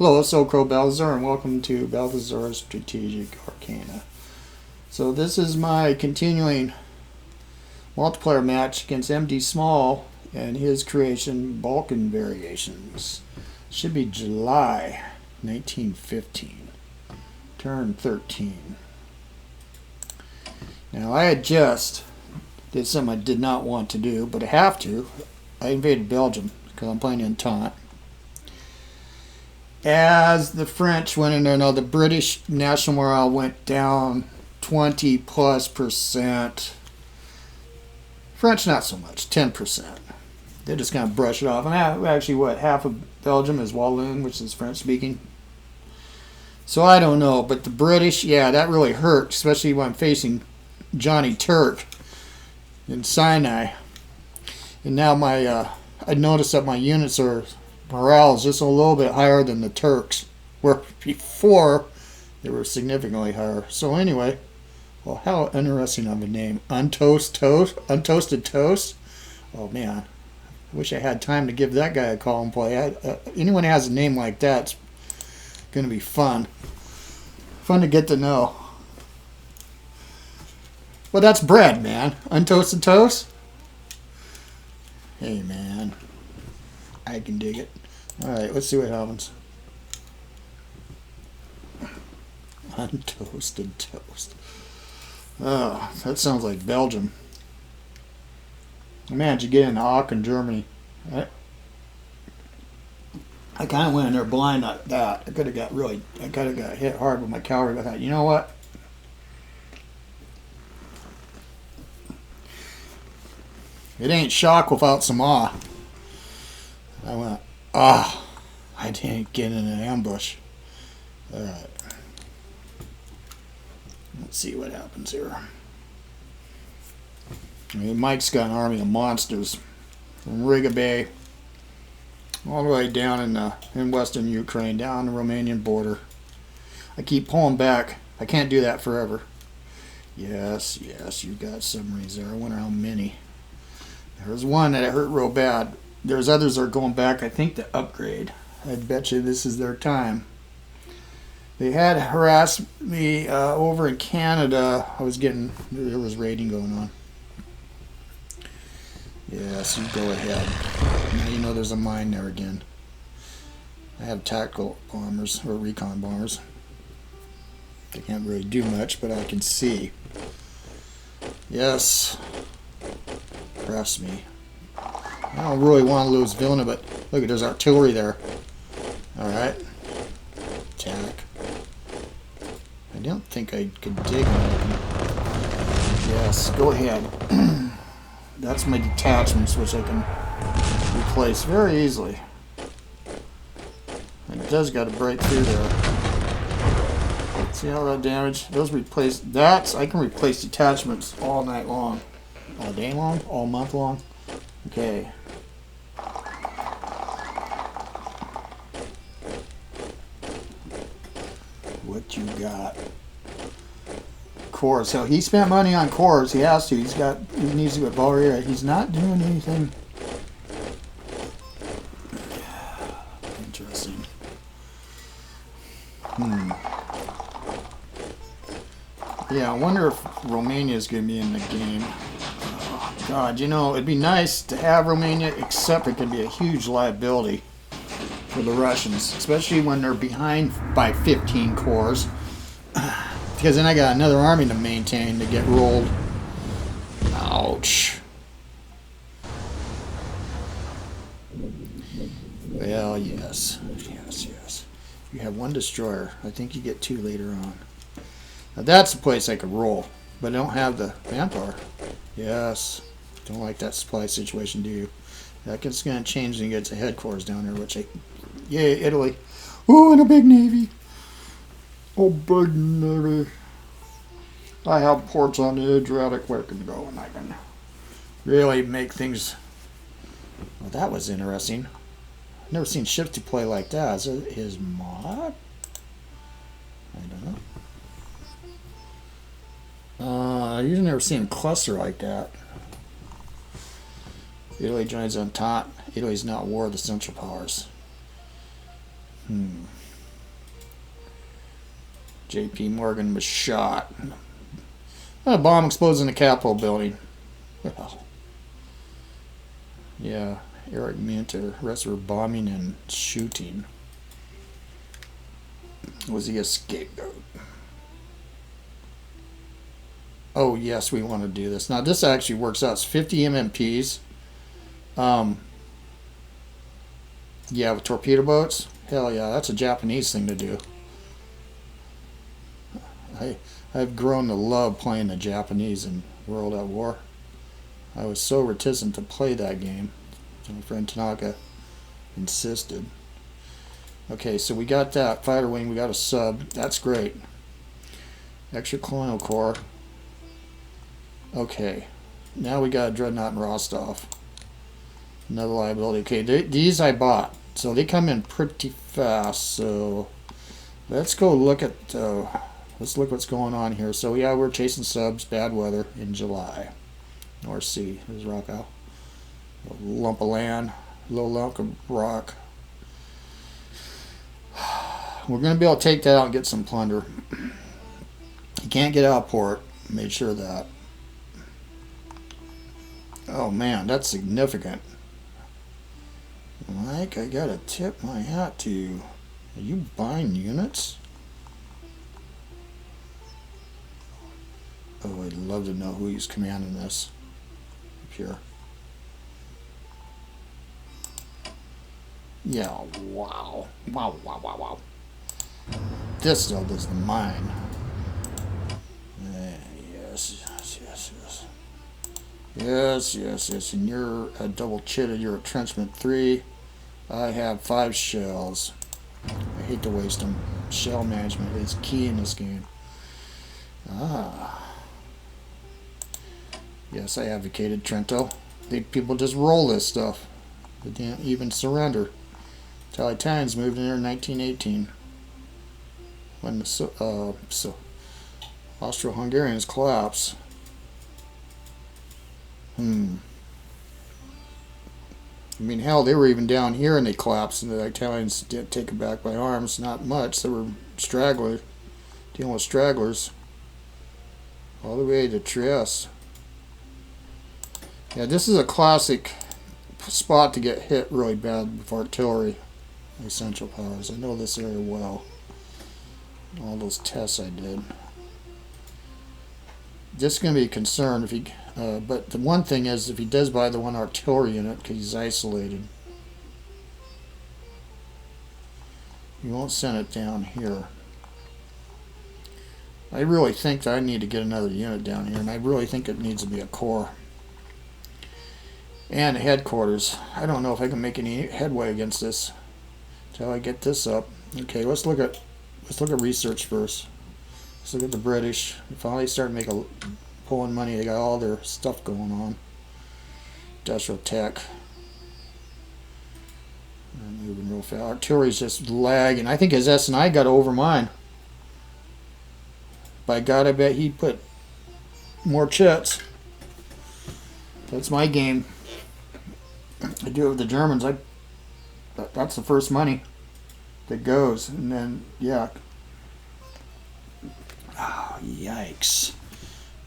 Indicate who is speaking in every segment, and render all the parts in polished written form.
Speaker 1: Hello, it's Crow Balthazar, and welcome to Balthazar's Strategic Arcana. So this is my continuing multiplayer match against MdSmall and his creation, Balkan Variations. Should be July 1915, turn 13. Now I had just did something I did not want to do, but I have to. I invaded Belgium because I'm playing Entente. As the French went in there, now the British national morale went down 20+%. French not so much, 10%. They just kind of brush it off. And actually, what, half of Belgium is Walloon, which is French speaking. So I don't know, but the British, yeah, that really hurt, especially when I'm facing Johnny Turk in Sinai. And now I noticed that my units are morale is just a little bit higher than the Turks, where before they were significantly higher. So anyway, well, how interesting of a name, Untoasted Toast. Oh man, I wish I had time to give that guy a call and play. Anyone who has a name like that's going to be fun to get to know. Well, that's bread, man. Untoasted toast. Hey man, I can dig it. Alright, let's see what happens. Untoasted toast. Oh, that sounds like Belgium. Imagine getting to Aachen, Germany. I kind of went in there blind like that. I could have got hit hard with my cavalry, but I thought, you know what? It ain't shock without some awe. I went, I didn't get in an ambush. Alright. Let's see what happens here. I mean, Mike's got an army of monsters from Riga Bay all the way down in western Ukraine, down the Romanian border. I keep pulling back. I can't do that forever. Yes, you got submarines there. I wonder how many. There's one that hurt real bad. There's others that are going back, I think, to upgrade. I bet you this is their time. They had harassed me over in Canada. There was raiding going on. Yes, you go ahead. Now you know there's a mine there again. I have tactical bombers, or recon bombers. They can't really do much, but I can see. Yes. Press me. I don't really want to lose Vilna, but look, there's artillery there. Alright. Attack. I don't think I could dig anything. Yes, go ahead. That's my detachments, which I can replace very easily. It does got to break through there. See how that damage? Those replace. I can replace detachments all night long. All day long? All month long? Okay. What you got? Cores. So he spent money on cores. He has to. He needs to get Bulgaria. He's not doing anything. Interesting. Yeah, I wonder if Romania is going to be in the game. God, you know, it'd be nice to have Romania, except it could be a huge liability for the Russians, especially when they're behind by 15 cores. Because then I got another army to maintain to get rolled. Ouch. Well, yes. You have one destroyer. I think you get two later on. Now that's the place I could roll, but I don't have the manpower. Yes. Don't like that supply situation, do you? That's going to change when you get to headquarters down there, yay, Italy. Ooh, and a big navy. Oh, big navy. I have ports on the Adriatic where I can go, and I can really make things. Well, that was interesting. I've never seen ships deploy like that. Is it his mod? I don't know. You've never seen him cluster like that. Italy joins Entente. Italy's not war of the Central Powers. J.P. Morgan was shot. A bomb explodes in the Capitol building. Well, yeah, Eric Minter arrested for bombing and shooting. Was he a scapegoat? Oh yes, we want to do this. Now this actually works out. It's 50 MMPs. Yeah, with torpedo boats. Hell yeah, that's a Japanese thing to do. I've grown to love playing the Japanese in World at War. I was so reticent to play that game. So my friend Tanaka insisted. Okay, so we got that fighter wing. We got a sub. That's great. Extra colonial corps. Okay, now we got a dreadnought in Rostov. Another liability. Okay, these I bought, so they come in pretty fast. So let's go look at. Let's look what's going on here. So yeah, we're chasing subs. Bad weather in July. North Sea. There's Rockow. A lump of land. Little lump of rock. We're going to be able to take that out and get some plunder. You can't get out of port. Made sure of that. Oh man, that's significant. Mike, I gotta tip my hat to you. Are you buying units? Oh, I'd love to know who he's commanding this. Up here. Yeah, wow. Wow, wow, wow, wow. This though is the mine. Yes, yes, yes, yes. Yes, yes, yes. And you're a double chitted. You're a entrenchment 3. I have 5 shells. I hate to waste them. Shell management is key in this game. Ah. Yes, I advocated Trento. People just roll this stuff. They didn't even surrender. Until Italians moved in there in 1918. When the Austro-Hungarians collapsed. I mean, hell, they were even down here and they collapsed, and the Italians didn't take it back by arms. Not much. They were stragglers, dealing with stragglers. All the way to Trieste. Yeah, this is a classic spot to get hit really bad with artillery. Essential powers. I know this area well. All those tests I did. This is going to be a concern if he. But the one thing is, if he does buy the one artillery unit, because he's isolated, he won't send it down here. I really think that I need to get another unit down here, and I really think it needs to be a corps and headquarters. I don't know if I can make any headway against this until I get this up. Okay, let's look at research first. Let's look at the British. They finally started pulling money. They got all their stuff going on. Industrial tech. They're moving real fast. Artillery's just lagging. I think his S&I got over mine. By God, I bet he put more chits. That's my game. I do it with the Germans. That's the first money that goes, and then yeah. Oh, yikes!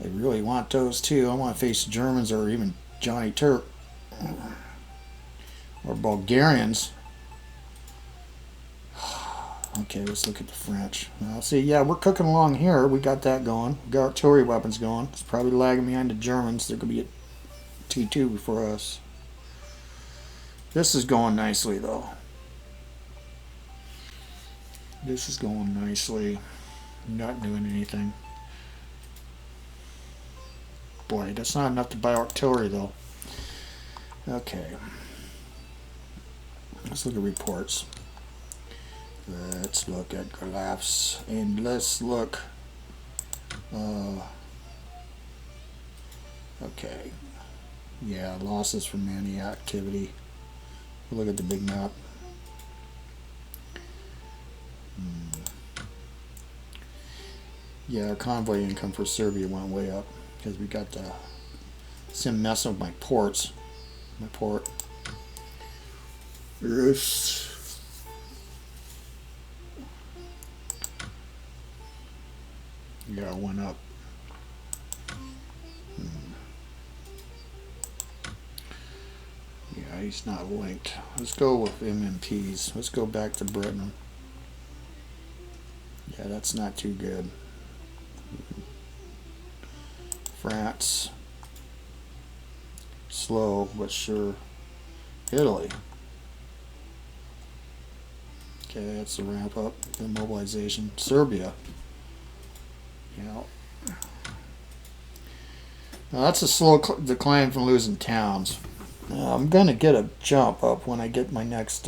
Speaker 1: I really want those too. I want to face the Germans or even Johnny Turk or Bulgarians. Okay, let's look at the French. Well, see, yeah, we're cooking along here. We got that going. We got artillery weapons going. It's probably lagging behind the Germans. They're going to be at T2 before us. This is going nicely, though. This is going nicely. Not doing anything. Boy, that's not enough to buy artillery, though. Okay. Let's look at reports. Let's look at collapse, and let's look. Okay. Yeah, losses from any activity. We'll look at the big map. Yeah, our convoy income for Serbia went way up because we got some mess with my ports. My port. Yes. Yeah, one up. Yeah, he's not linked. Let's go with MMPs. Let's go back to Britain. Yeah, that's not too good. France. Slow, but sure. Italy. Okay, that's the ramp up. The mobilization. Serbia. Yeah. Now that's a slow decline from losing towns. I'm going to get a jump up when I get my next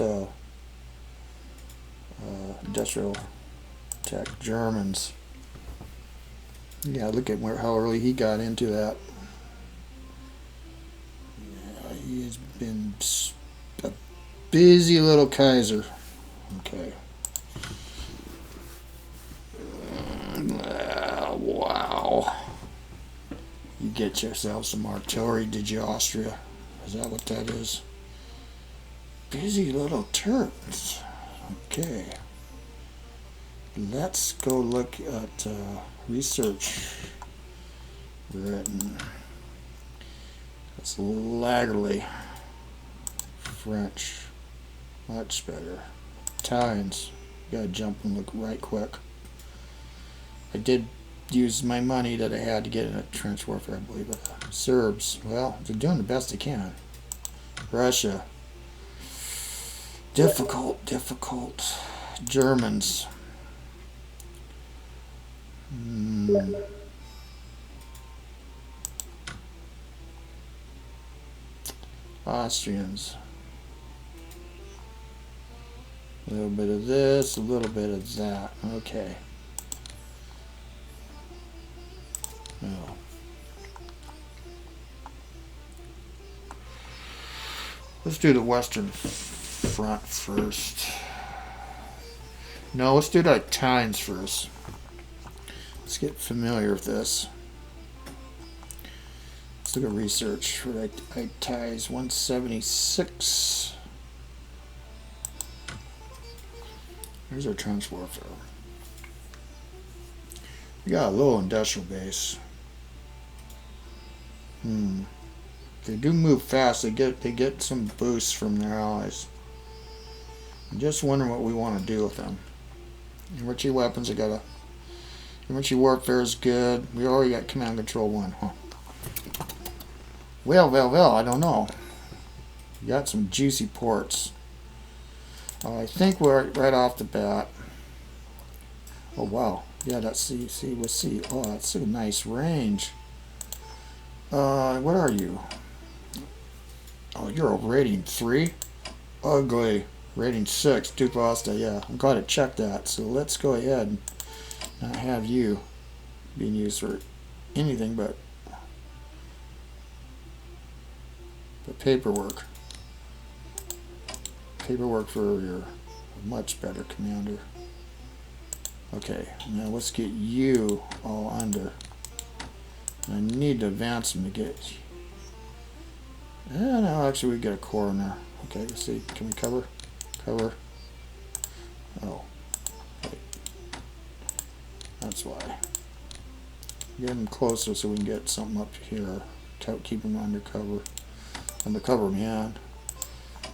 Speaker 1: industrial tech. Germans. Yeah, look at how early he got into that. Yeah, he has been a busy little Kaiser. Okay. Wow. You get yourself some artillery, did you, Austria? Is that what that is? Busy little Turks. Okay. Let's go look at research written. That's laggerly. French. Much better. Italians. Gotta jump and look right quick. I did use my money that I had to get in a trench warfare, I believe. But Serbs, well, they're doing the best they can. Russia. Difficult. Germans. Austrians. A little bit of this, a little bit of that. Okay. Oh. Let's do the Western Front first. No, let's do the Italians first. Let's get familiar with this. Let's look at research for Italians 176. Here's our trench warfare. We got a little industrial base. They do move fast. They get some boosts from their allies. I'm just wondering what we want to do with them. Enriching weapons. Enriching warfare is good. We already got command control 1, huh? Well. I don't know. We got some juicy ports. I think we're right off the bat. Oh wow. Yeah, that's we'll see. Oh, that's a nice range. What are you? Oh, you're a rating 3? Ugly. Rating 6, Duposta, yeah. I'm glad to check that. So let's go ahead and not have you being used for anything but paperwork. Paperwork for your much better commander. Okay, now let's get you all under. I need to advance them to get. No, actually, we get a coroner. Okay, let's see. Can we cover? Cover. Oh, wait. That's why. Get them closer so we can get something up here. Keep them undercover. Undercover, man.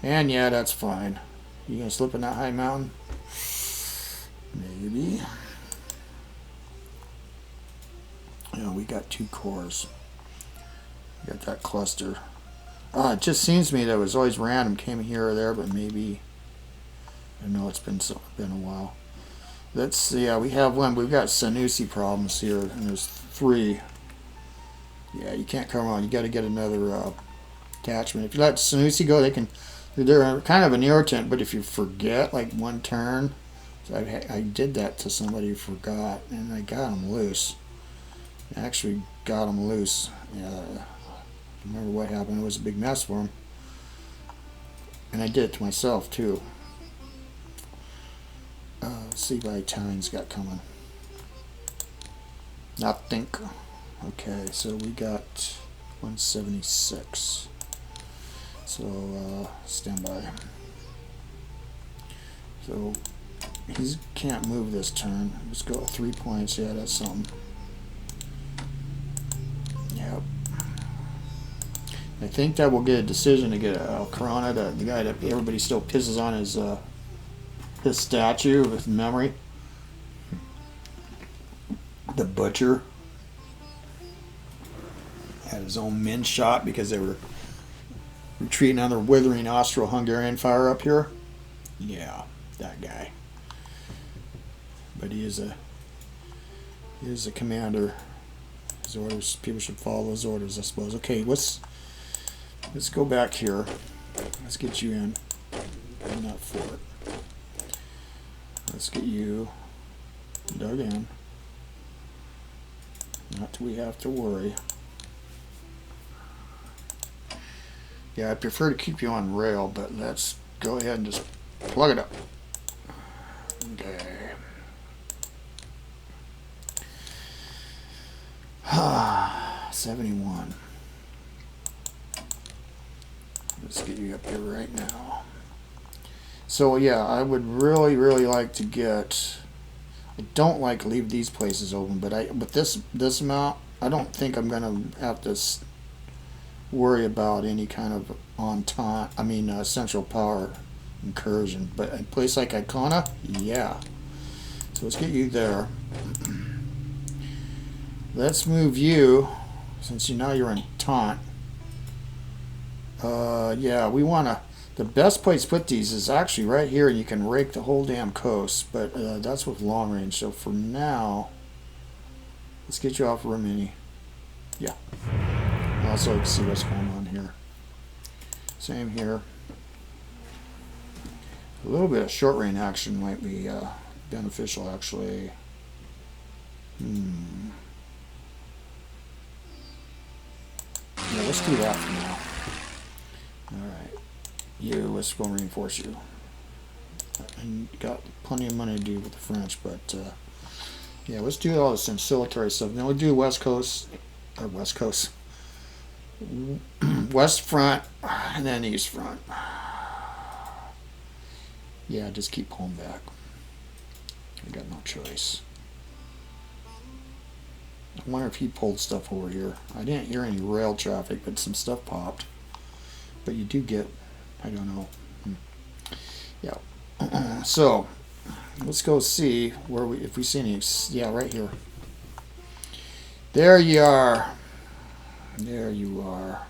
Speaker 1: And yeah, that's fine. You gonna slip in that high mountain? Maybe. Yeah, we got 2 cores. We got that cluster. It just seems to me that it was always random, came here or there, but maybe. I know it's been a while. Let's see. Yeah, we have one. We've got Sanusi problems here, and there's 3. Yeah, you can't come on. You got to get another attachment. If you let Sanusi go, they're kind of an irritant. But if you forget, like one turn, so I did that to somebody who forgot, and I got them loose. I actually got them loose. Remember what happened? It was a big mess for him. And I did it to myself, too. Let's see what Italians got coming. Nothing. Okay, so we got 176. So, stand by. So, he can't move this turn. Let's go 3 points. Yeah, that's something. I think that will get a decision to get Corona, the guy that everybody still pisses on his statue with memory. The butcher had his own men shot because they were retreating on their withering Austro-Hungarian fire up here. Yeah, that guy. But he is a commander. His orders, people should follow his orders, I suppose. Okay, let's go back here. Let's get you in that fort. Let's get you dug in. Not till we have to worry. Yeah, I prefer to keep you on rail, but let's go ahead and just plug it up. Okay. 71. Let's get you up here right now. So yeah, I would really like to get. I don't like to leave these places open, but this amount, I don't think I'm gonna have to worry about any kind of central power incursion. But a place like Icona, yeah. So let's get you there. Let's move you, since now you're in taunt. Yeah, we wanna. The best place to put these is actually right here, and you can rake the whole damn coast. But that's with long range. So for now, let's get you off Rimini. Yeah. Also, see what's going on here. Same here. A little bit of short range action might be beneficial, actually. Yeah, let's do that for now. All right. Let's go reinforce you. And got plenty of money to do with the French, but yeah, let's do all this ancillary stuff. Then we'll do West Coast, West Front, and then East Front. Yeah, just keep pulling back. I got no choice. I wonder if he pulled stuff over here. I didn't hear any rail traffic, but some stuff popped. But you do get, I don't know. Yeah. So let's go see where if we see any. Yeah, right here. There you are. There you are.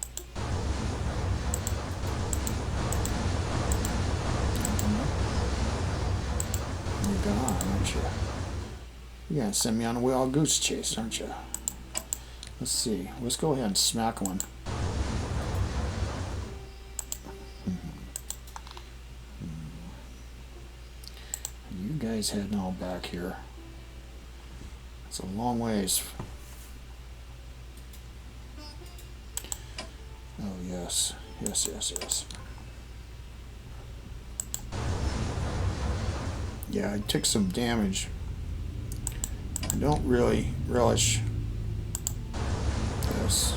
Speaker 1: You're gone, aren't you? You're gonna send me on a wild goose chase, aren't you? Let's see. Let's go ahead and smack one. You guys heading all back here. It's a long ways. Oh yes, yes. Yeah, I took some damage. I don't really relish this.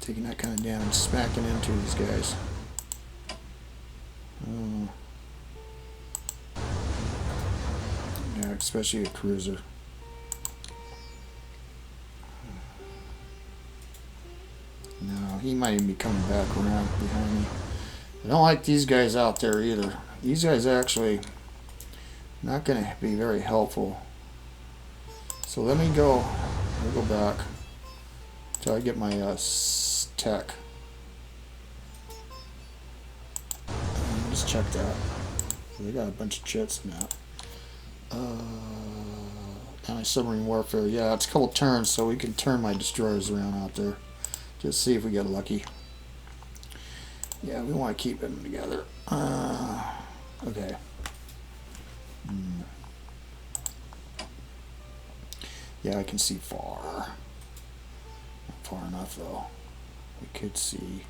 Speaker 1: Taking that kind of damage, smacking into these guys. Yeah, especially a cruiser. No, he might even be coming back around behind me. I don't like these guys out there either. These guys actually not going to be very helpful. So let me go. I'll go back until I get my tech. Just check that. They got a bunch of chits in that. Anti-submarine warfare. Yeah, it's a couple turns, so we can turn my destroyers around out there. Just see if we get lucky. Yeah, we want to keep them together. Okay. Yeah, I can see far. Not far enough, though. We could see.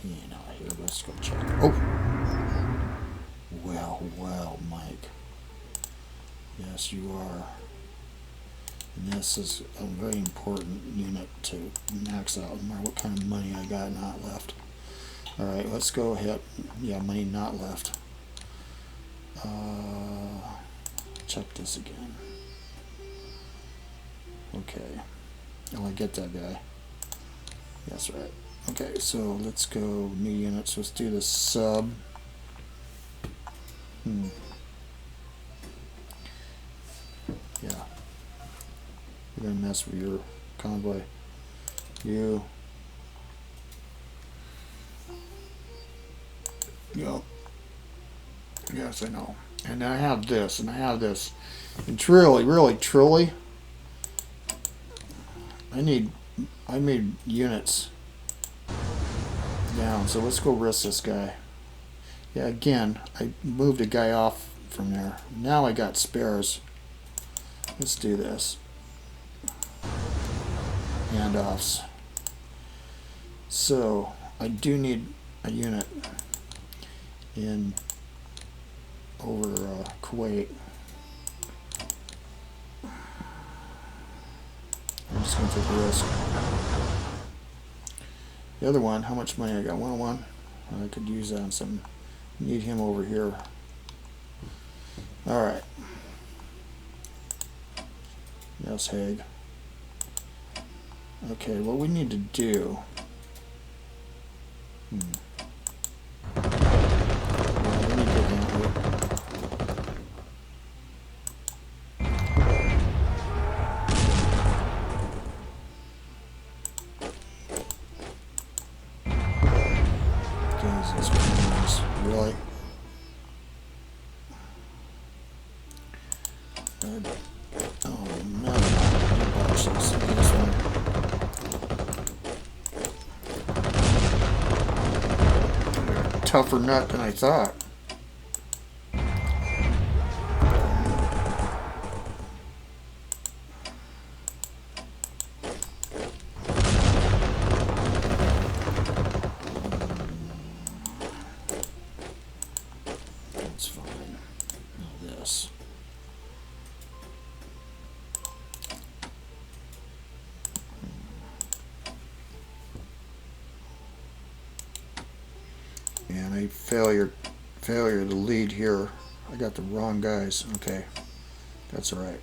Speaker 1: Here, let's go check. Oh! Well, Mike. Yes, you are. And this is a very important unit to max out, no matter what kind of money I got not left. Alright, let's go ahead. Yeah, money not left. Check this again. Okay. Oh, I get that guy. That's right. Okay, so let's go new units. Let's do the sub. Yeah. We're gonna mess with your convoy. You. Go. Yes, I know. And I have this, and I have this. And truly, really, truly, I need units down. So let's go risk this guy. Yeah, again, I moved a guy off from there. Now I got spares. Let's do this. Handoffs. So I do need a unit in over Kuwait. I'm just going to take a risk. The other one, how much money I got? 101. I could use that on some. Need him over here. All right. Yes, Hague. Okay, what we need to do. Well, we need to get down here. Jesus Christ, really? Oh no, watch this. This one. Tougher nut than I thought. That's fine. Now this. And a failure to lead here. I got the wrong guys. Okay, that's all right.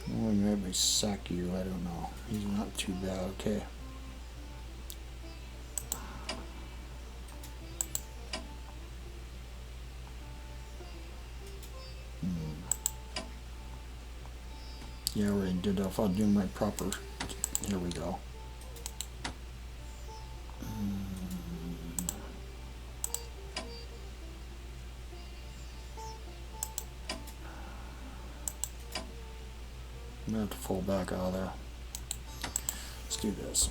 Speaker 1: Well, maybe sack you. I don't know. He's not too bad. Okay. Yeah, I already did that. If I'll do my proper. Here we go. I'm going to have to fall back out of there. Let's do this.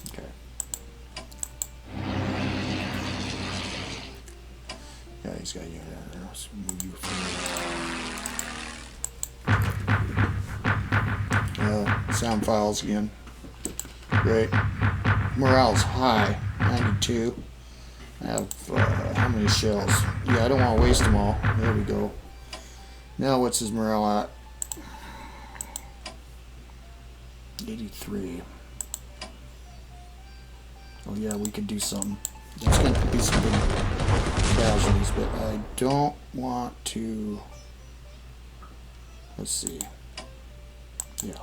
Speaker 1: Okay. Yeah, he's got a unit in there. Let's move you from sound files again. Great. Morale's high, 92. I have, how many shells? Yeah, I don't want to waste them all. There we go. Now what's his morale at? 83. Oh yeah, we could do something. There's going to be some big casualties, but I don't want to... Let's see. Yeah.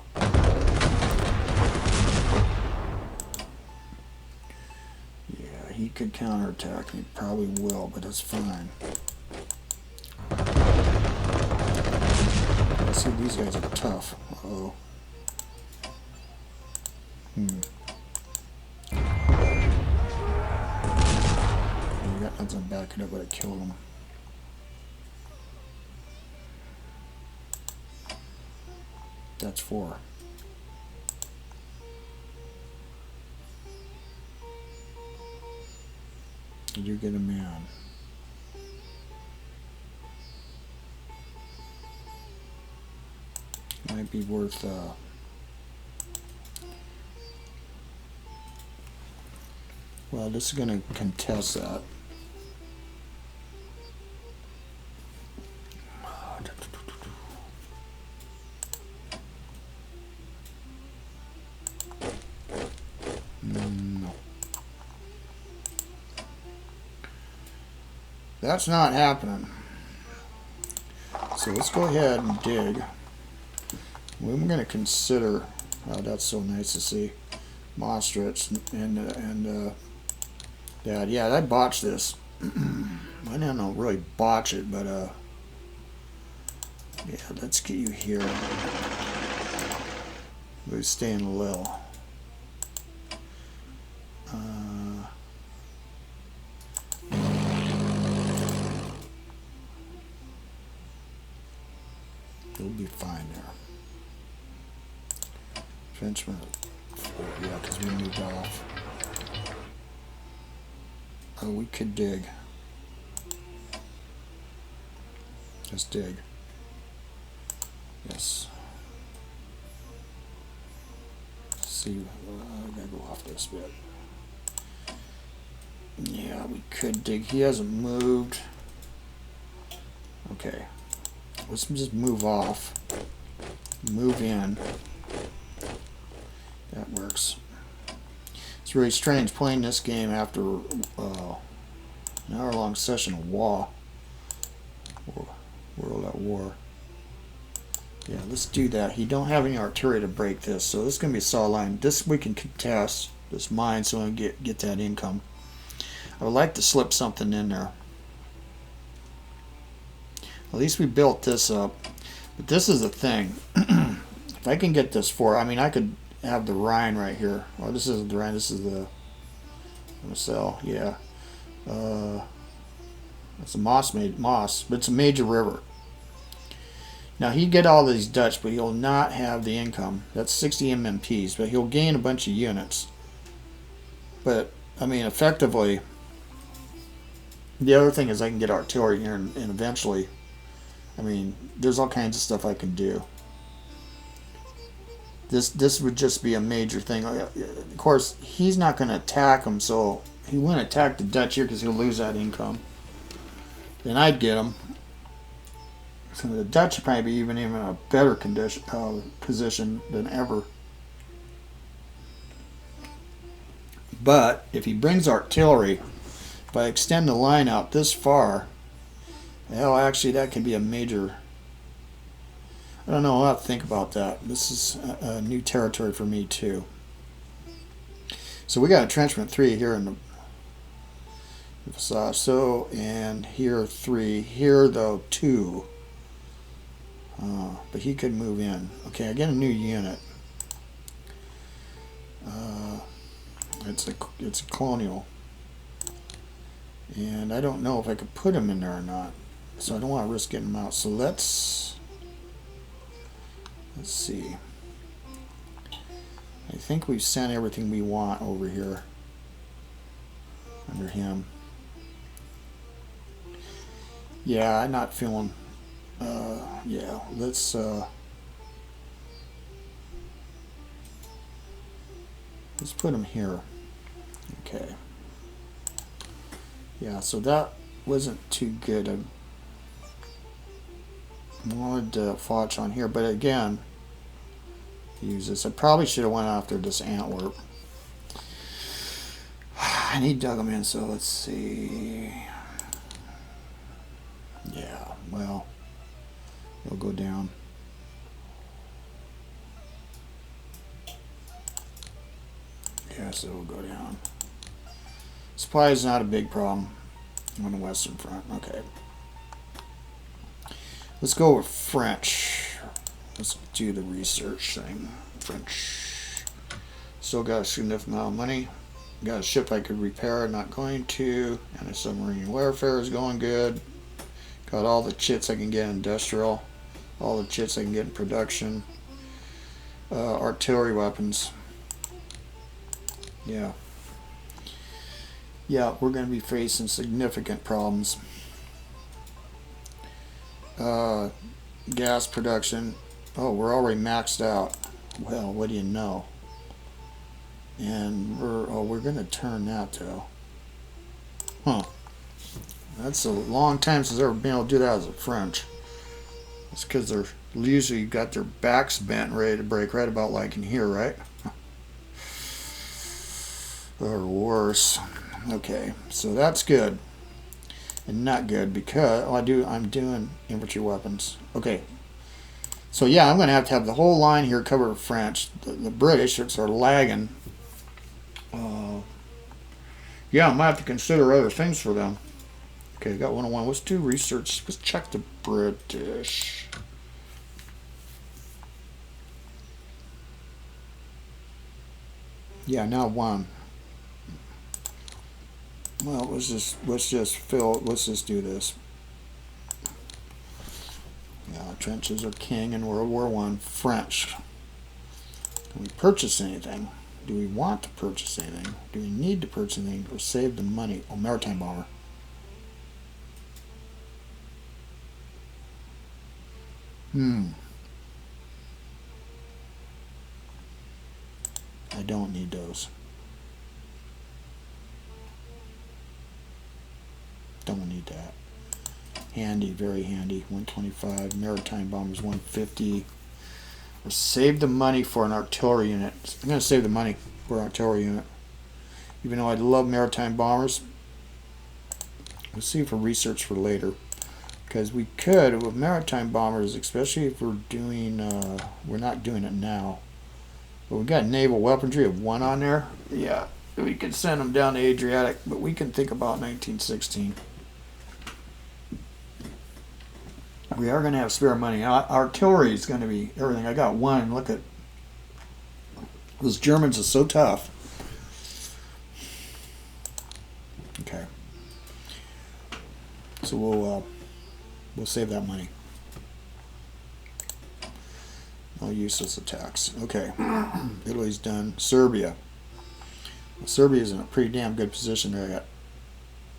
Speaker 1: He could counterattack. He probably will, but it's fine. I see these guys are tough. Uh-oh. You got nothing back it up, but I killed him. That's 4. Did you get a man? Might be worth well, this is going to contest that. No. That's not happening. So let's go ahead and dig. We're going to consider, oh, that's so nice to see, Mostrich and Dad. Yeah, I botched this. I didn't really botch it, but yeah, let's get you here. We're staying low. You'll be fine there. Trenchman. Yeah, because we moved off. Oh, we could dig. Just dig. Yes. Let's see, I gotta go off this bit. Yeah, we could dig. He hasn't moved. Okay. Let's just move off. Move in. That works. It's really strange playing this game after an hour-long session of World at War. Yeah, let's do that. He don't have any artillery to break this, so this is going to be a solid line. This we can contest, this mine, so we can get that income. I would like to slip something in there. At least we built this up. But this is the thing. If I can get this I mean, I could have the Rhine right here. Well, this isn't the Rhine, this is the Moselle, yeah. It's a moss, but it's a major river. Now, he'd get all these Dutch, but he'll not have the income. That's 60 MMPs, but he'll gain a bunch of units. But, I mean, effectively, the other thing is I can get artillery here, and eventually, I mean, there's all kinds of stuff I can do. This would just be a major thing. Of course, he's not going to attack him, so he wouldn't attack the Dutch here because he'll lose that income. Then I'd get him. So the Dutch would probably be even in a better position than ever. But if he brings artillery, if I extend the line out this far, well, actually, that could be a major. I don't know. I'll have to think about that. This is a new territory for me too. So we got entrenchment 3 here in the facade. So, and here 3. Here though 2. But he could move in. Okay, I get a new unit. It's a colonial, and I don't know if I could put him in there or not. So I don't want to risk getting him out. So let's see. I think we've sent everything we want over here under him. Yeah, I'm not feeling. Yeah, let's put him here. Okay. Yeah, so that wasn't too good. I wanted Foch on here, but again, use this. I probably should have went after this Antwerp. And he dug him in, so let's see. Yeah, well, he'll go down. Yes, it will go down. Supply is not a big problem on the Western Front. Okay. Let's go with French. Let's do the research thing. French. Still got a significant amount of money. Got a ship I could repair, not going to. And a submarine warfare is going good. Got all the chits I can get in industrial. All the chits I can get in production. Artillery weapons. Yeah. Yeah, we're going to be facing significant problems. Gas production. Oh, we're already maxed out. Well, what do you know? And we're going to turn that though. Huh. That's a long time since I've ever been able to do that as a French. It's because they're usually got their backs bent ready to break right about like in here, right? Or worse. Okay, so that's good. And not good because I'm doing infantry weapons. Okay. So yeah, I'm going to have the whole line here covered with French. The British are lagging. Yeah, I might have to consider other things for them. Okay, got 101. Let's do research. Let's check the British. Yeah, now 1. Well, let's just do this. Yeah, trenches are king in World War I. French. Can we purchase anything? Do we want to purchase anything? Do we need to purchase anything or save the money? Oh, maritime bomber. I don't need those. Don't need that. Handy, very handy. 125. Maritime bombers 150. Or save the money for an artillery unit. I'm going to save the money for an artillery unit. Even though I love maritime bombers. We'll see for research for later. Because we could, with maritime bombers, especially if we're doing, we're not doing it now. But we've got naval weaponry of 1 on there. Yeah, we could send them down the Adriatic, but we can think about 1916. We are going to have spare money. Artillery is going to be everything. I got 1. Look at those Germans are so tough. Okay, so we'll save that money. No useless attacks. Okay, Italy's done. Serbia. Well, Serbia's in a pretty damn good position there. I got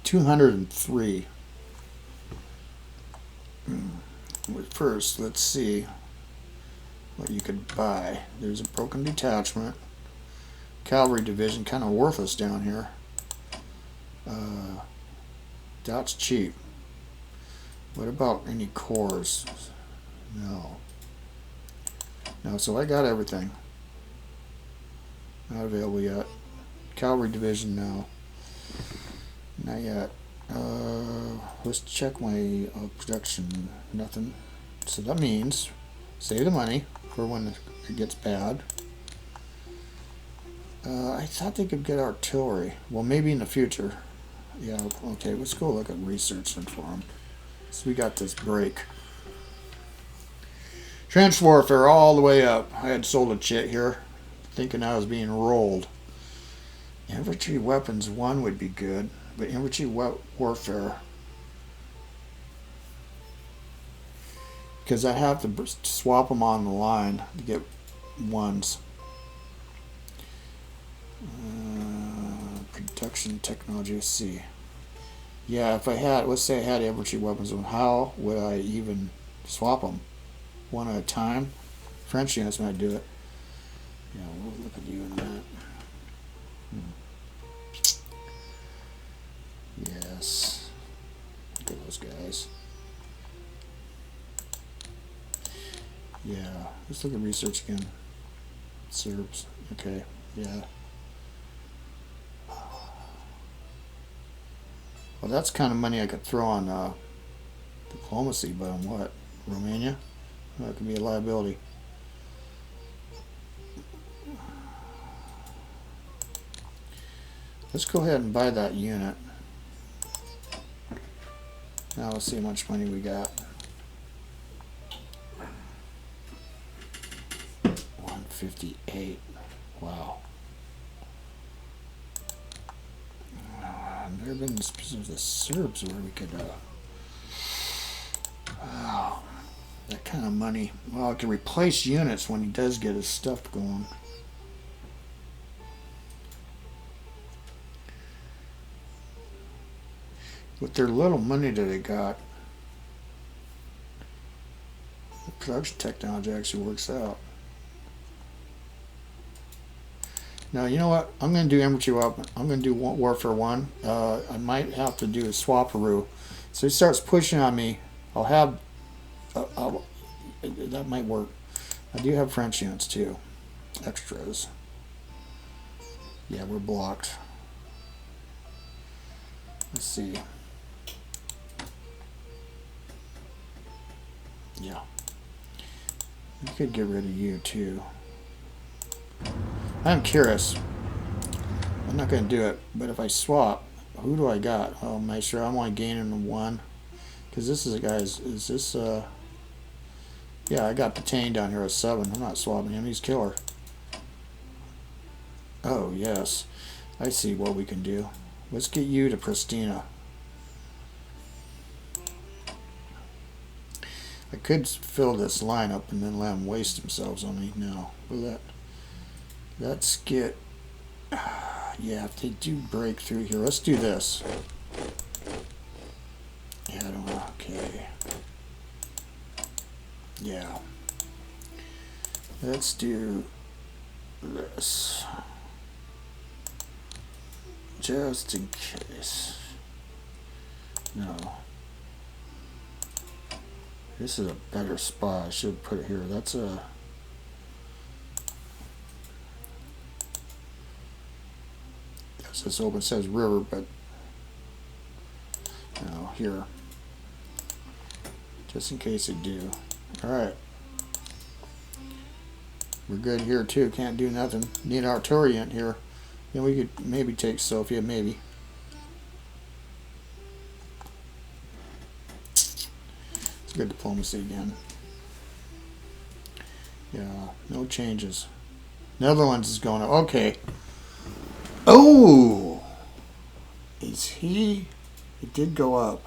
Speaker 1: 203. But first, let's see what you could buy. There's a broken detachment. Cavalry division, kind of worthless down here. That's cheap. What about any cores? No. No, so I got everything. Not available yet. Cavalry division, no. Not yet. Let's check my production. Nothing. So that means save the money for when it gets bad. I thought they could get artillery. Well, maybe in the future. Yeah, okay, let's go look at research for them. So we got this break. Trench warfare all the way up. I had sold a chit here, thinking I was being rolled. Infantry weapons 1 would be good, but infantry warfare, because I have to swap them on the line to get 1s. Production technology, let's see. Yeah, if I had, let's say I had infantry weapons, how would I even swap them? 1 at a time? French units might do it. Yeah, we'll look at you in that. Yes. Look at those guys. Yeah, let's look at research again. Serbs. Okay, yeah. Well, that's kind of money I could throw on diplomacy, but on what? Romania? That could be a liability. Let's go ahead and buy that unit. Now let's see how much money we got. 158. Wow. I've never been in this position with the Serbs where we could wow, that kind of money. Well, it can replace units when he does get his stuff going. with their little money that they got, the production technology actually works out. Now, you know what? I'm going to do Infantry Weapon. I'm going to do Warfare 1. I might have to do a swaparoo. So he starts pushing on me. I'll have... that might work. I do have French units, too. Extras. Yeah, we're blocked. Let's see. Yeah. We could get rid of you, too. I'm curious. I'm not going to do it, but if I swap, who do I got? Oh, am I sure I'm only gaining 1? Because this is a guy's. Is this, yeah, I got Patane down here at 7. I'm not swapping him. He's killer. Oh, yes. I see what we can do. Let's get you to Pristina. I could fill this line up and then let them waste themselves on me. No. Let's get... Yeah, if they do break through here, let's do this. Yeah, I don't know. Okay. Yeah. Let's do this. Just in case. No. This is a better spot. I should put it here. That's a... This open says river, but no, here. Just in case it do. Alright. We're good here too. Can't do nothing. Need artillery in here. Then we could maybe take Sofia, maybe. It's good diplomacy again. Yeah, no changes. Netherlands is going up. Okay. Oh! Is he? It did go up.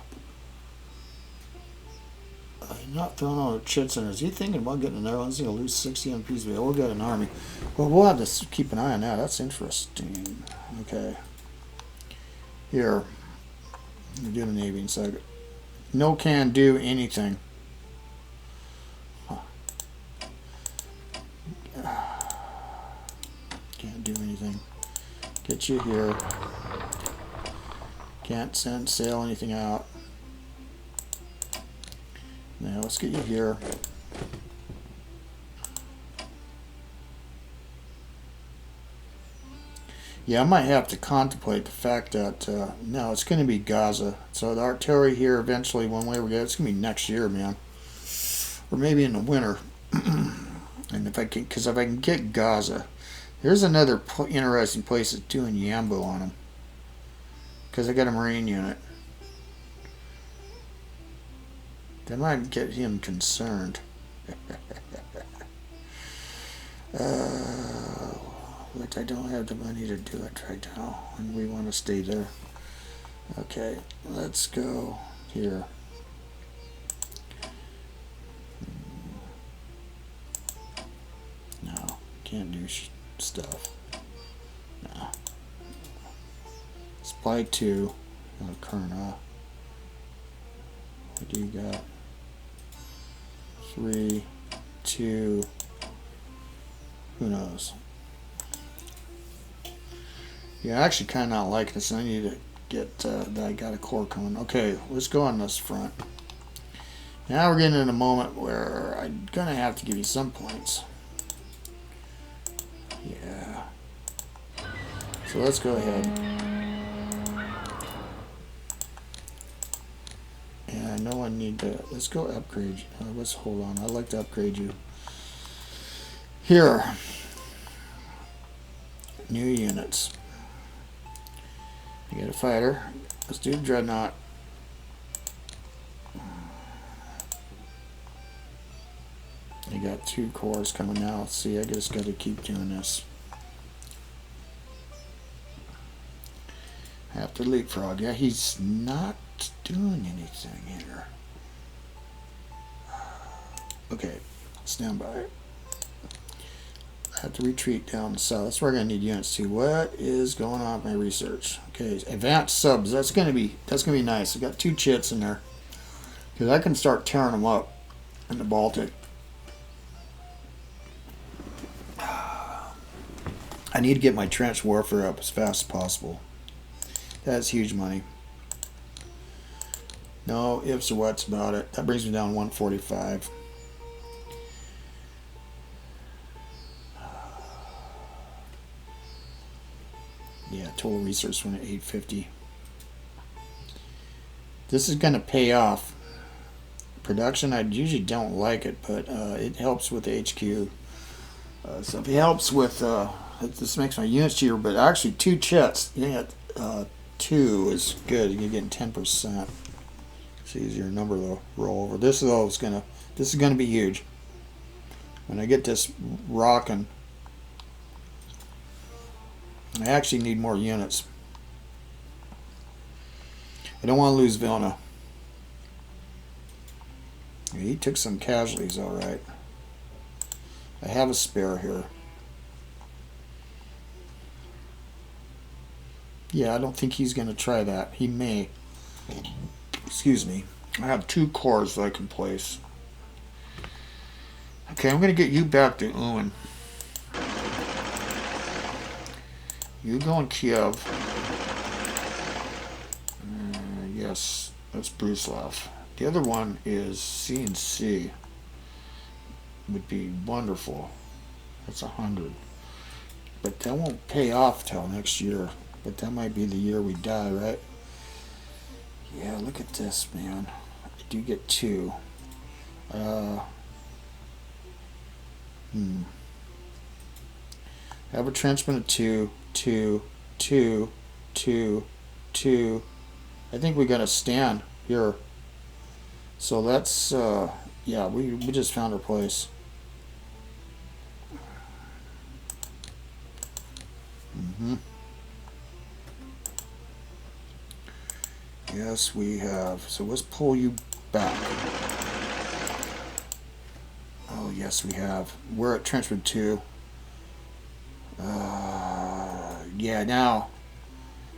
Speaker 1: I'm not throwing on a chit center. Is he thinking about getting the Netherlands? He's going to lose 60 MPs. We'll get an army. Well, we'll have to keep an eye on that. That's interesting. Okay. Here. We'll do the Navy in a second. No can do anything. Huh. Can't do anything. Get you here. Can't send, sail anything out. Now let's get you here. Yeah, I might have to contemplate the fact that no, it's going to be Gaza. So the artillery here eventually, one way we get, it's going to be next year, man, or maybe in the winter. And if I can, because if I can get Gaza, here's another interesting place that's doing Yambo on them. Because I got a Marine unit. That might get him concerned. But I don't have the money to do it right now, and we want to stay there. Okay, let's go here. No, can't do stuff. No. Supply 2. Kerna. What do you got? 3, 2. Who knows? Yeah, I actually kind of not like this. I need to get that. I got a core coming. Okay, let's go on this front. Now we're getting in a moment where I'm gonna have to give you some points. Yeah. So let's go ahead. And I know I need to. Let's go upgrade. Let's hold on. I'd like to upgrade you. Here. New units. You get a fighter. Let's do the dreadnought. You got 2 cores coming out. See, I just got to keep doing this. I have to leapfrog. Yeah, he's not doing anything here. Okay, stand by. have to retreat down south. That's where we're gonna need units to. What is going on with my research? Okay, advanced subs. That's gonna be nice. I got 2 chits in there because I can start tearing them up in the Baltic. I need to get my trench warfare up as fast as possible. That's huge money. No ifs or whats about it. That brings me down 145. Yeah, total research went at 850. This is going to pay off. Production, I usually don't like it, but it helps with the HQ. So if it helps with, this makes my units cheaper, but actually 2 chits, yeah, 2 is good. You're getting 10%. It's easier number to roll over. This is gonna be huge. When I get this rocking, I actually need more units. I don't want to lose Vilna. He took some casualties, all right. I have a spare here. Yeah, I don't think he's going to try that. He may. Excuse me. I have 2 cores that I can place. Okay, I'm going to get you back to Uman. You go in Kiev. Yes, that's Bruslav. The other one is C&C. Would be wonderful. That's 100. But that won't pay off till next year. But that might be the year we die, right? Yeah, look at this, man. I do get 2. Have a trenchman of 2, 2, 2, 2, 2. I think we got to stand here. So that's, yeah, we just found our place. Yes, we have. So let's pull you back. Oh, yes, we have. We're at trenchman 2. Yeah, now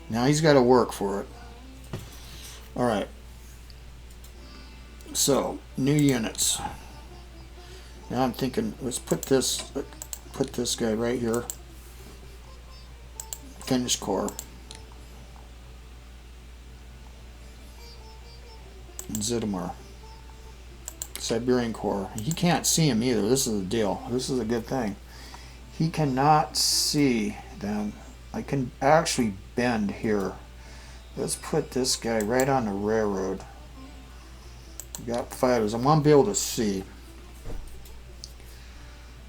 Speaker 1: he's got to work for it. All right. So, new units. Now I'm thinking, let's put this guy right here. Finnish Corps. Zhytomyr. Siberian Corps. He can't see him either. This is the deal. This is a good thing. He cannot see them. I can actually bend here. Let's put this guy right on the railroad. We got fighters. I'm going to be able to see.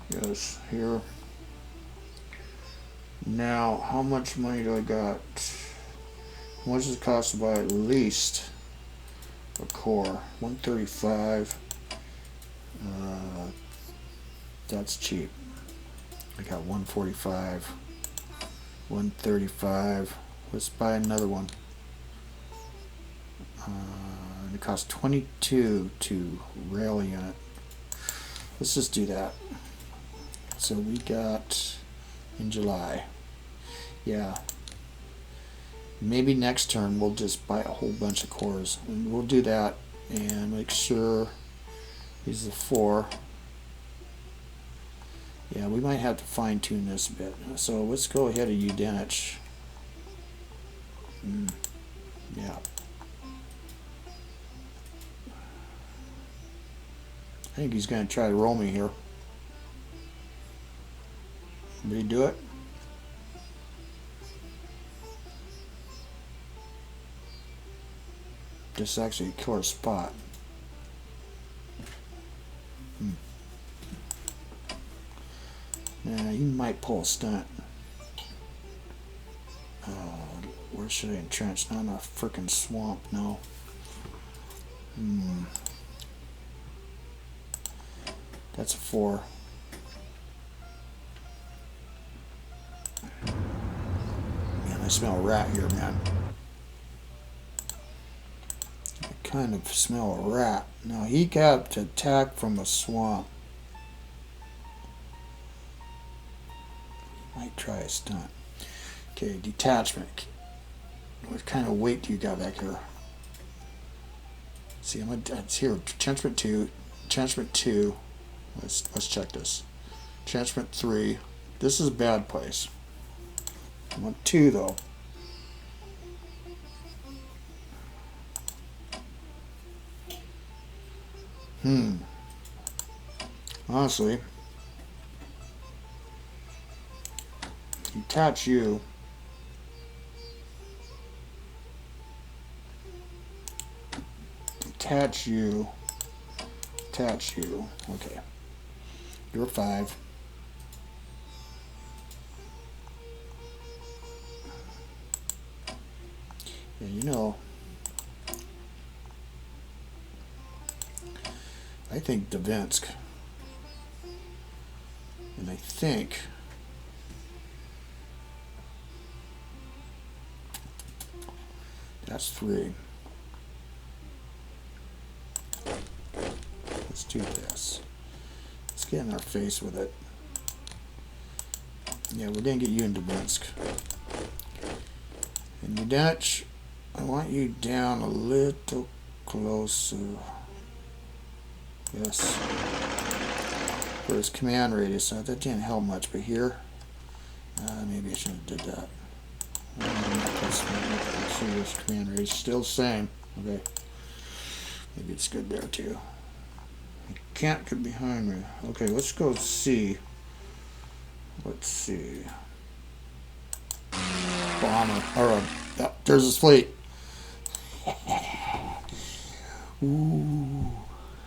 Speaker 1: Yes, here. Now, how much money do I got? How much does it cost to buy at least a core? 135. That's cheap. I got 145. 135. Let's buy another one. It costs 22 to rail unit. Let's just do that. So we got in July. Yeah. Maybe next turn we'll just buy a whole bunch of cores. And we'll do that and make sure he's the 4. Yeah, we might have to fine tune this a bit. So let's go ahead of Udenich. Yeah. I think he's going to try to roll me here. Did he do it? This is actually a killer spot. Yeah, he might pull a stunt. Where should I entrench? Not in a freaking swamp, no. That's a 4. Man, I smell a rat here, man. I kind of smell a rat. Now, he got to attack from a swamp. might try a stunt. Okay, detachment. What kind of weight do you got back here? See, it's here. Detachment 2. Detachment 2. Let's check this. Detachment 3. This is a bad place. I want 2 though. Honestly, detach you. Detach you. Detach you. Okay. You're 5. And you know, I think Davinsk. And I think that's 3. Let's do this. Let's get in our face with it. Yeah, we're going to get you in Davinsk. And Udinich, I want you down a little closer. Yes. For his command radius. That didn't help much, but here, maybe I shouldn't have did that. See, this command radius still the same. Okay. Maybe it's good there too. You can't get behind me. Okay, let's go see. Let's see. Bomber. Or there's his fleet. Ooh.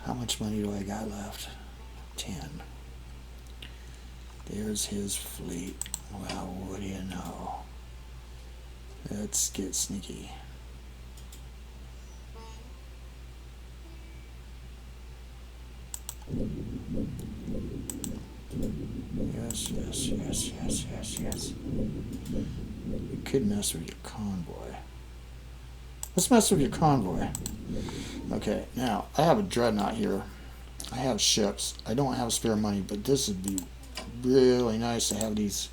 Speaker 1: How much money do I got left? 10. There's his fleet. Well, what do you know? Let's get sneaky. Yes, yes, yes, yes, yes, yes. You could mess with your convoy. Let's mess with your convoy. Okay, now, I have a dreadnought here. I have ships. I don't have spare money, but this would be really nice to have this,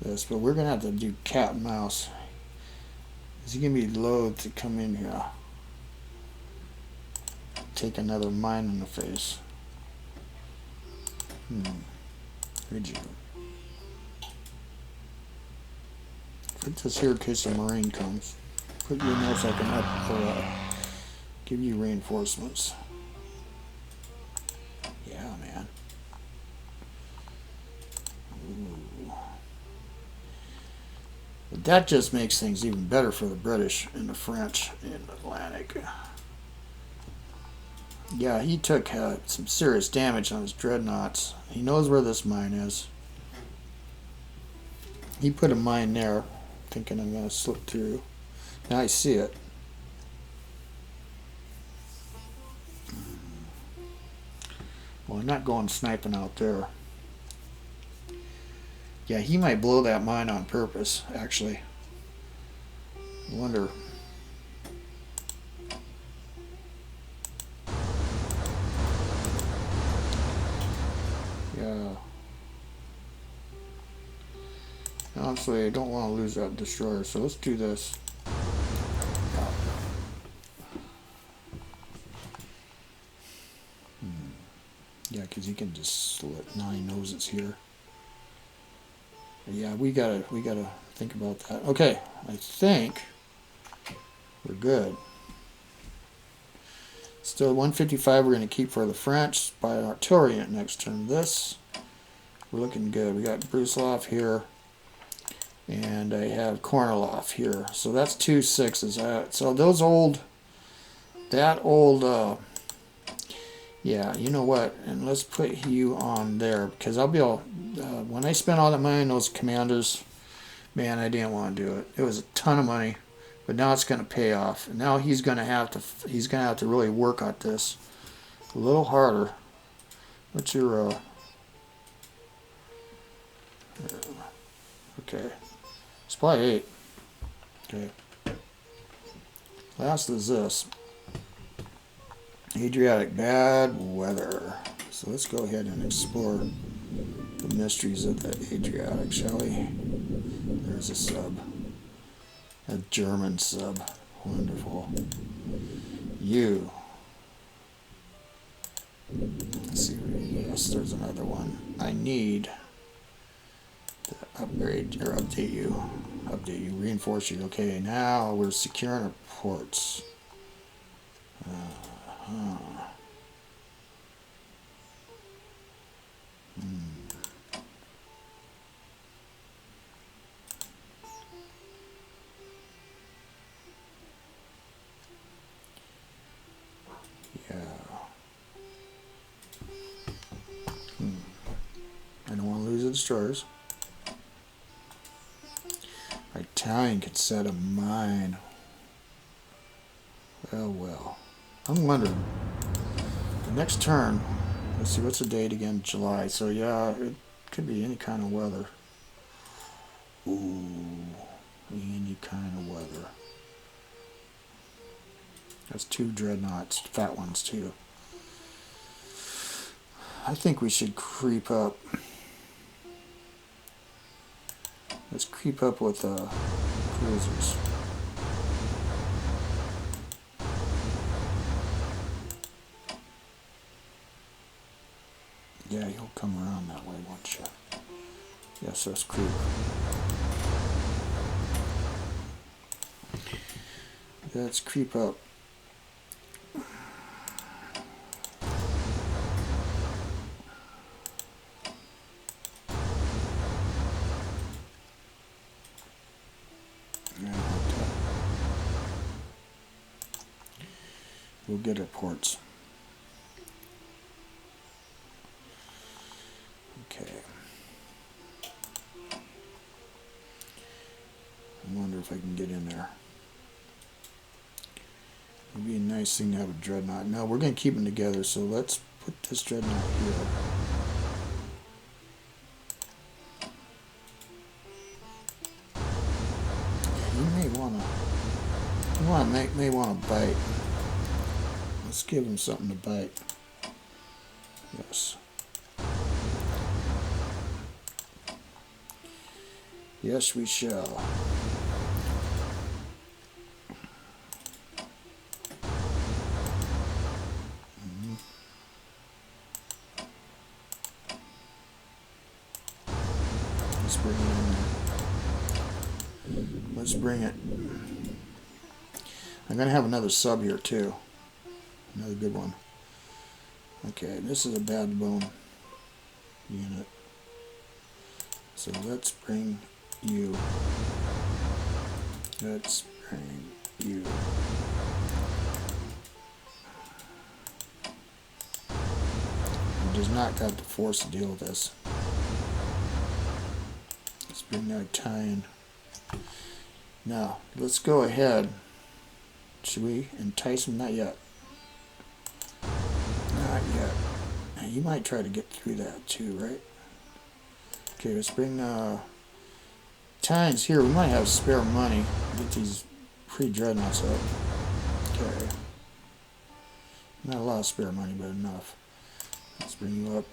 Speaker 1: but we're going to have to do cat and mouse. Is he going to be loath to come in here? Take another mine in the face. Would you? Put this here in case a marine comes. Put your nose so I can up or give you reinforcements. Yeah, man. Ooh. But that just makes things even better for the British and the French in the Atlantic. Yeah, he took some serious damage on his dreadnoughts. He knows where this mine is. He put a mine there, thinking I'm going to slip through. Now I see it. Well, I'm not going sniping out there. Yeah, he might blow that mine on purpose, actually. I wonder. Yeah. Honestly, I don't want to lose that destroyer, so let's do this. Yeah, because he can just slit 9 noses here. Yeah, we gotta think about that. Okay, I think we're good. Still 155 we're going to keep for the French. By an artillery next turn. This, we're looking good. We got Brusilov here. And I have Kornilov here. So that's 2 6s. So those old, yeah, you know what? And let's put you on there. Because I'll be able, when I spent all that money on those commanders, man, I didn't want to do it. It was a ton of money. But now it's going to pay off. And now he's going to have to really work at this a little harder. What's your okay. Supply 8. Okay. Last is this. Adriatic, bad weather. So let's go ahead and explore the mysteries of the Adriatic, shall we? There's a sub. A German sub. Wonderful. You. Let's see. Yes, there's another one. I need to upgrade or update you. Update you. Reinforce you. Okay, now we're securing our ports. I don't want to lose the destroyers. Italian could set a mine. Well. I'm wondering. The next turn, let's see, what's the date again? July. So yeah, it could be any kind of weather. Ooh, any kind of weather. That's 2 dreadnoughts, fat ones too. I think we should creep up. Let's creep up with cruisers. Yeah, you'll come around that way, won't you? Yes, let's creep. Let's creep up. We'll get our ports. Okay. I wonder if I can get in there. It would be a nice thing to have a dreadnought. Now we're going to keep them together, so let's put this dreadnought here. Yeah, you may want to bite. Let's give him something to bite. Yes. Yes, we shall. Let's bring it in there. Let's bring it. I'm going to have another sub here too. Another good one. Okay, this is a bad bone unit. So let's bring you. Let's bring you. He does not got the force to deal with this. Let's bring that Italian. Now, let's go ahead. Should we entice him? Not yet. Not yet. Now, you might try to get through that too, right? Okay, let's bring Italians here. We might have spare money. Get these pre-dreadnoughts up. Okay. Not a lot of spare money, but enough. Let's bring you up.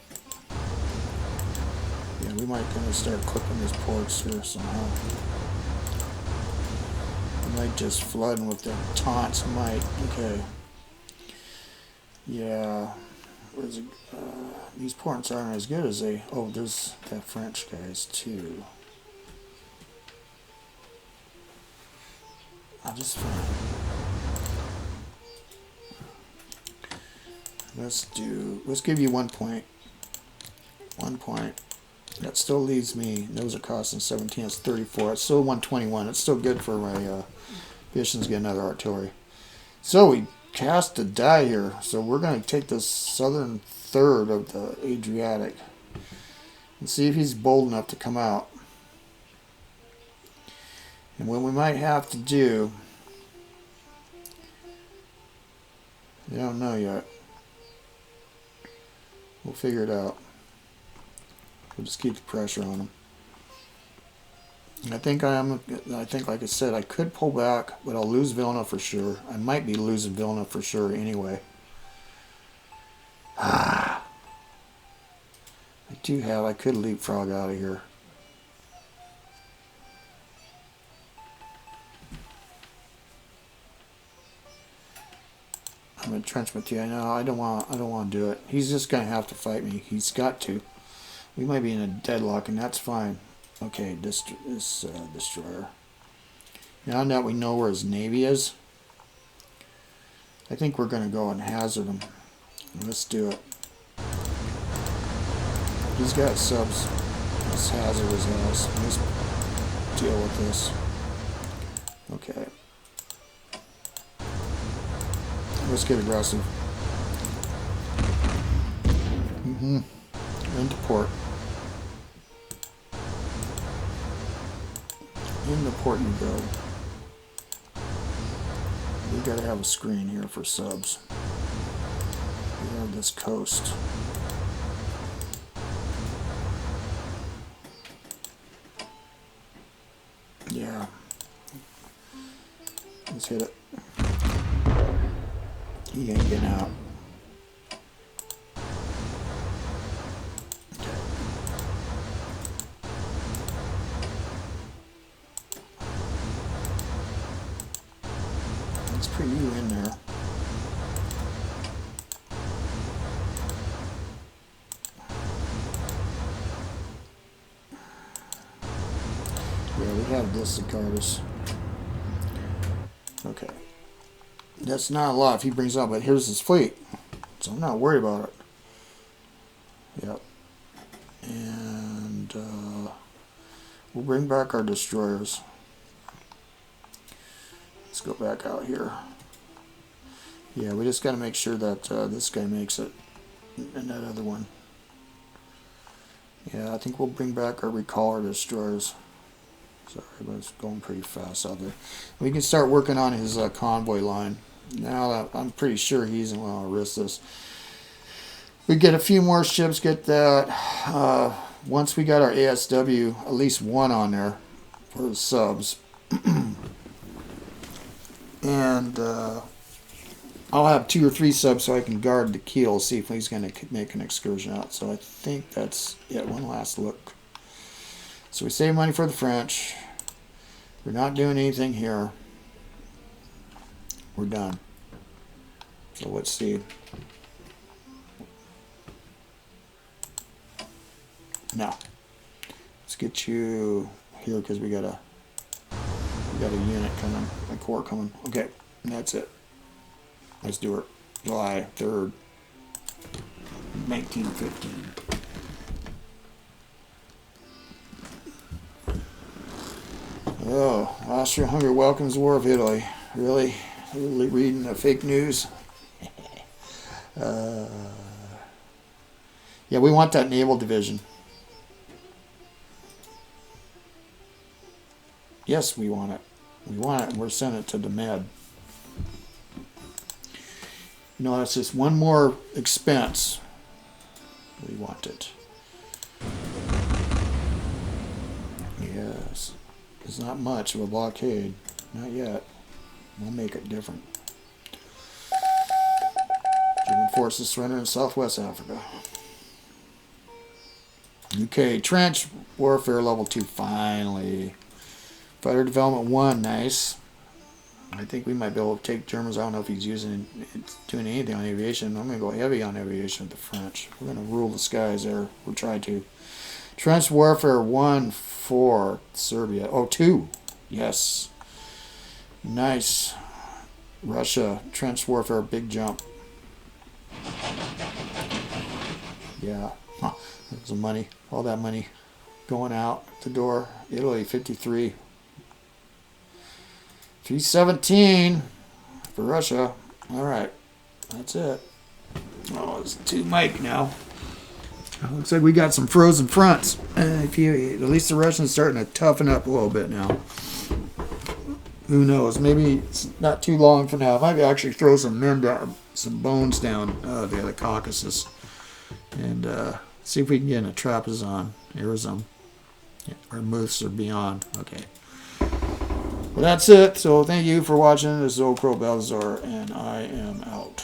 Speaker 1: Yeah, we might kind of start clipping these ports here somehow. We might just flood them with their taunts. Might. Okay. Yeah. Where's it? These ports aren't as good as they. Oh, there's that French guys too. I'll just find. Let's give you 1 point. 1 point. That still leaves me. Those are costing 17. It's 34. It's still 121. It's still good for my Bisons get another artillery. So we cast a die here. So we're going to take the southern third of the Adriatic and see if he's bold enough to come out. And what we might have to do, I don't know yet. We'll figure it out. We'll just keep the pressure on him. I think, like I said, I could pull back, but I'll lose Vilna for sure. I might be losing Vilna for sure anyway. I do have, I could leapfrog out of here. I'm entrenchment too. I know I don't want to do it. He's just gonna have to fight me. He's got to. We might be in a deadlock, and that's fine. Okay, this destroyer. Now that we know where his navy is, I think we're gonna go and hazard him. Let's do it. He's got subs. Let's hazard his ass. Let's deal with this. Okay. Let's get aggressive. Into port. Into port you go. We gotta have a screen here for subs. We have this coast. Yeah. Let's hit it. He ain't getting out. Okay. Let's put you in there. Yeah, we have this to guard us. Okay. That's not a lot if he brings up, but here's his fleet. So I'm not worried about it. Yep. And we'll bring back our destroyers. Let's go back out here. Yeah, we just got to make sure that this guy makes it. And that other one. Yeah, I think we'll bring back our recaller destroyers. Sorry, but it's going pretty fast out there. We can start working on his convoy line. Now that I'm pretty sure he isn't going to risk this. We get a few more ships, get that. Once we got our ASW, at least one on there for the subs. And I'll have 2 or 3 subs so I can guard the keel, see if he's going to make an excursion out. So I think that's it. One last look. So we save money for the French. We're not doing anything here. We're done. So let's see. Now, let's get you here because we got a unit coming, a corps coming. Okay, that's it. Let's do it. July 3rd, 1915. Oh, Austria-Hungary welcomes the War of Italy. Really reading the fake news. Yeah, we want that naval division. Yes, we want it. We want it, and we're sending it to the Med. You know, that's just one more expense. We want it. Yes. It's not much of a blockade. Not yet. We'll make it different. German forces surrender in Southwest Africa. UK trench warfare level 2 finally. Fighter development 1, nice. I think we might be able to take Germans. I don't know if he's doing anything on aviation. I'm going to go heavy on aviation with the French. We're going to rule the skies there. We'll try to. Trench warfare 1 for Serbia. Oh, 2. Yes. Nice. Russia, trench warfare, big jump. Yeah. Huh. There's the money. All that money going out the door. Italy, 53. 317 for Russia. All right. That's it. Oh, it's 2 Mike now. Looks like we got some frozen fronts. At least the Russians starting to toughen up a little bit now. Who knows? Maybe it's not too long from now. I might actually throw some men down, some bones down the Caucasus, and see if we can get in a Trapezon, Arizona, or Moose or beyond. Okay. Well, that's it. So thank you for watching. This is Old Crow Balthazar, and I am out.